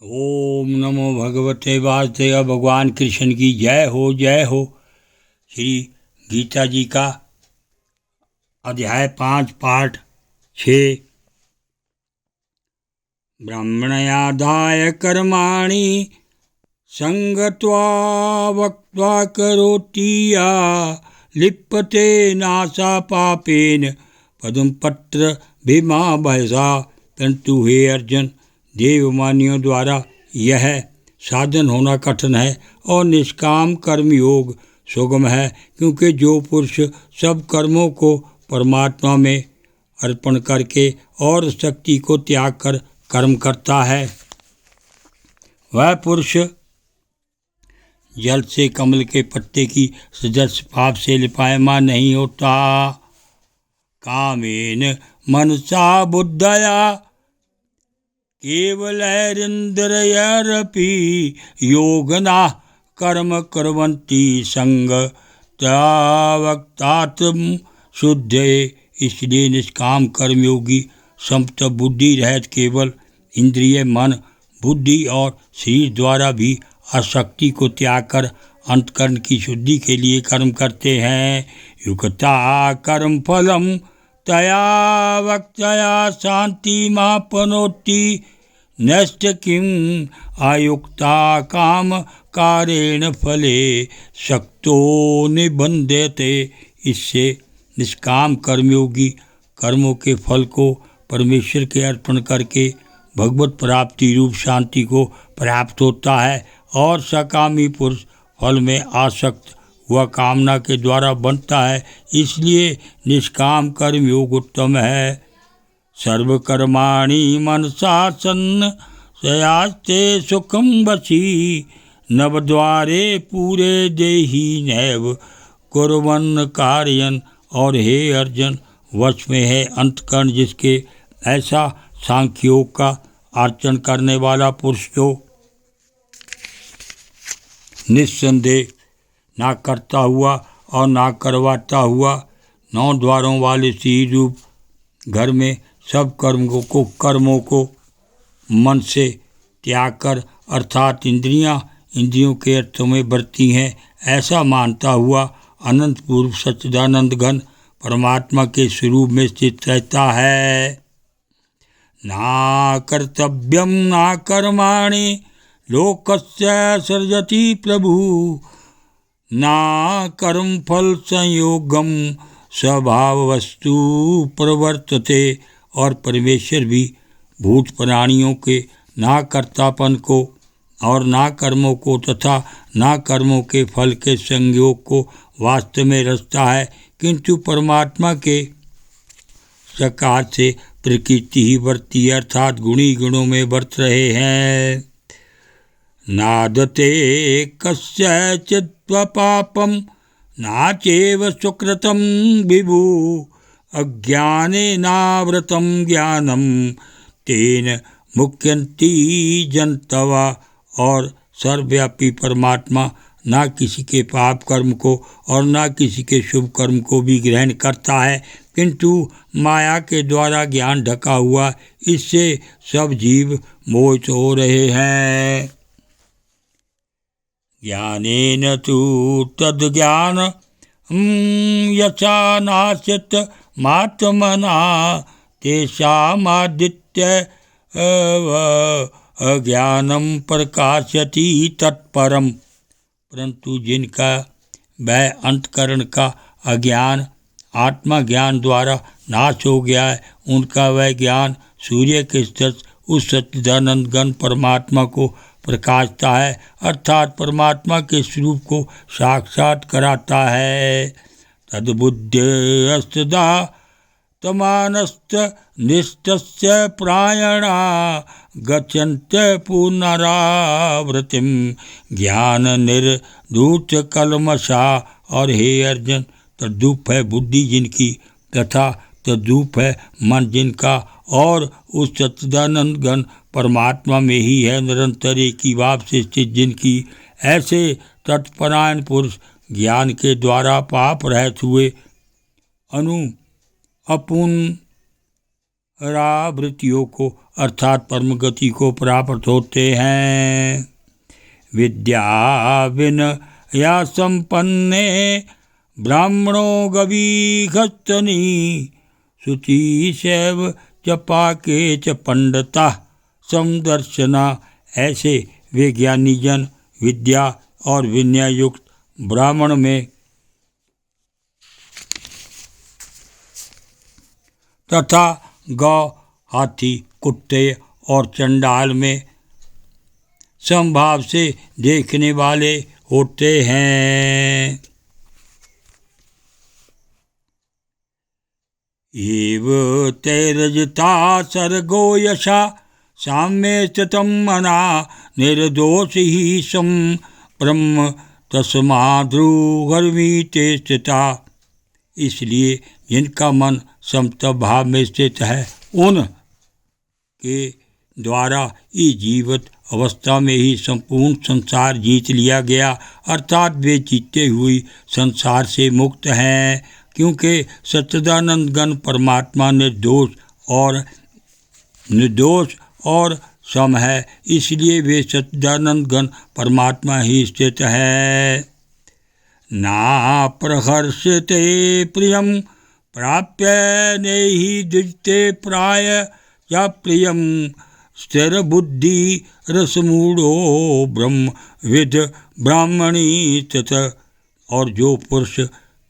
ओम नमो भगवते वासुदेव। भगवान कृष्ण की जय हो, जय हो। श्री गीता जी का अध्याय 5 पाठ 6। ब्रह्मण्यादाय कर्माणि संगत्वा वक्त्वा करोति या लिप्यते नासा पापेन पदम पत्र भीमा भयसा। परंतु हे अर्जुन, देवमानियों द्वारा यह साधन होना कठिन है और निष्काम कर्मयोग सुगम है, क्योंकि जो पुरुष सब कर्मों को परमात्मा में अर्पण करके और शक्ति को त्याग कर कर्म करता है, वह पुरुष जल से कमल के पत्ते की सदस्य पाप से लिपायमान नहीं होता। कामेन मनसा बुद्धया केवलैरिन्द्रियैरपि योगिनः कर्म कुर्वन्ति संगत्वात्म शुद्धे। इसलिए निष्काम कर्मयोगी संत बुद्धि रहित केवल इंद्रिय, मन, बुद्धि और शरीर द्वारा भी आसक्ति को त्याग कर अंतकरण की शुद्धि के लिए कर्म करते हैं। युक्ता कर्म फलम तया वक्तया शांतिमापनोति नष्ट किम आयुक्ता काम कारेण फले शक्तो निबंधते। इससे निष्काम कर्मयोगी कर्मों के फल को परमेश्वर के अर्पण करके भगवत प्राप्ति रूप शांति को प्राप्त होता है, और सकामी पुरुष फल में आसक्त वह कामना के द्वारा बनता है। इसलिए निष्काम कर्म योग उत्तम है। सर्वकर्माणि मनसा सन्न्यास्ते सुखम वशी नवद्वारे पूरे देहि नैव कुर्वन् कार्यन। और हे अर्जुन, वश में है अंतकरण जिसके, ऐसा सांख्य योग का आचरण करने वाला पुरुष जो निस्संदेह ना करता हुआ और ना करवाता हुआ 9 द्वारों वाले सी रूप घर में सब कर्मों को मन से त्याग कर, अर्थात इंद्रियों के अर्थों में बरती हैं, ऐसा मानता हुआ अनंत पूर्व सच्चिदानंद घन परमात्मा के स्वरूप में स्थित रहता है। ना कर्तव्यम ना कर्माणि लोकस्य सृजति प्रभु ना कर्म फल संयोगम स्वभाव वस्तु प्रवर्तते। और परमेश्वर भी भूत प्राणियों के ना कर्तापन को और ना कर्मों को तथा ना कर्मों के फल के संयोग को वास्तव में रचता है, किंतु परमात्मा के सकार से प्रकृति ही वर्ती, अर्थात गुणी गुणों में वर्त रहे हैं। नादते कस्यचित् पापम नाचेव सुकृतं विभु अज्ञानेनावृतं ज्ञानम तेन मुह्यन्ति जन्तवः। और सर्वव्यापी परमात्मा ना किसी के पाप कर्म को और ना किसी के शुभ कर्म को भी ग्रहण करता है, किंतु माया के द्वारा ज्ञान ढका हुआ, इससे सब जीव मोहित हो रहे हैं। ज्ञानेन तु तद्ज्ञान यथा नास्यत मात्मना तेषामादित्य अज्ञानम प्रकाशति तत्परम। परंतु जिनका वह अंतकरण का अज्ञान आत्मा ज्ञान द्वारा नाश हो गया है, उनका वह ज्ञान सूर्य के सदृश उस सच्चिदानंद घन परमात्मा को प्रकाशता है, अर्थात परमात्मा के स्वरूप को साक्षात कराता है। तद्बुद्ध्यस्तदा तमानस्त निष्ठस्य प्रायणा गच्छन्त्य पुनरावृत्तिम ज्ञान निर्धूत कल्मषा। और हे अर्जुन, तद्रूप है बुद्धि जिनकी तथा तद्रूप है मन जिनका, और उस सच्चिदानंद घन परमात्मा में ही है निरंतर एक ही भाव से स्थित जिनकी, ऐसे तत्परायण पुरुष ज्ञान के द्वारा पाप रहित हुए अपुन परावृत्तियों को अर्थात परम गति को प्राप्त होते हैं। विद्या विनया संपन्ने ब्राह्मणो गवीघस्तनी शुचि शैव च पाके च पंडिता समदर्शना। ऐसे वे ज्ञानी जन विद्या और विनय युक्त ब्राह्मण में तथा गौ, हाथी, कुत्ते और चंडाल में समभाव से देखने वाले होते हैं। एव तैरजता सर्गो यशा साम्ये स्थितं मना निर्दोष ही सम ब्रह्म तस्माद्रुगर्मीते स्थिता। इसलिए जिनका मन समता भाव में स्थित है उन के द्वारा इस जीवित अवस्था में ही संपूर्ण संसार जीत लिया गया, अर्थात वे जीते हुए संसार से मुक्त हैं। क्योंकि सच्चिदानंद घन परमात्मा निर्दोष और सम है, इसलिए वे सच्चिदानंद घन परमात्मा ही स्थित है। ना प्रहर्षते प्रियम प्राप्य नेहि द्विजते प्राय या प्रियम स्थिर बुद्धि रसमूढ़ो ब्रह्मविद ब्राह्मणी तथा। और जो पुरुष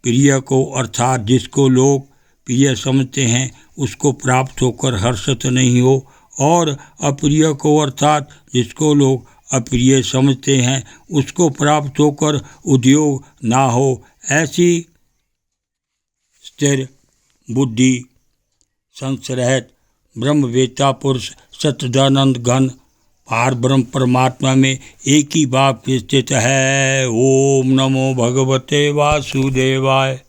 प्रिय को अर्थात जिसको लोग प्रिय समझते हैं उसको प्राप्त होकर हर्षित नहीं हो, और अप्रिय को अर्थात जिसको लोग अप्रिय समझते हैं उसको प्राप्त होकर उद्योग ना हो, ऐसी स्थिर बुद्धि संशयरहित ब्रह्मवेत्ता पुरुष सच्चिदानंद घन पार ब्रह्म परमात्मा में एक ही भाव स्थित है। ओम नमो भगवते वासुदेवाय।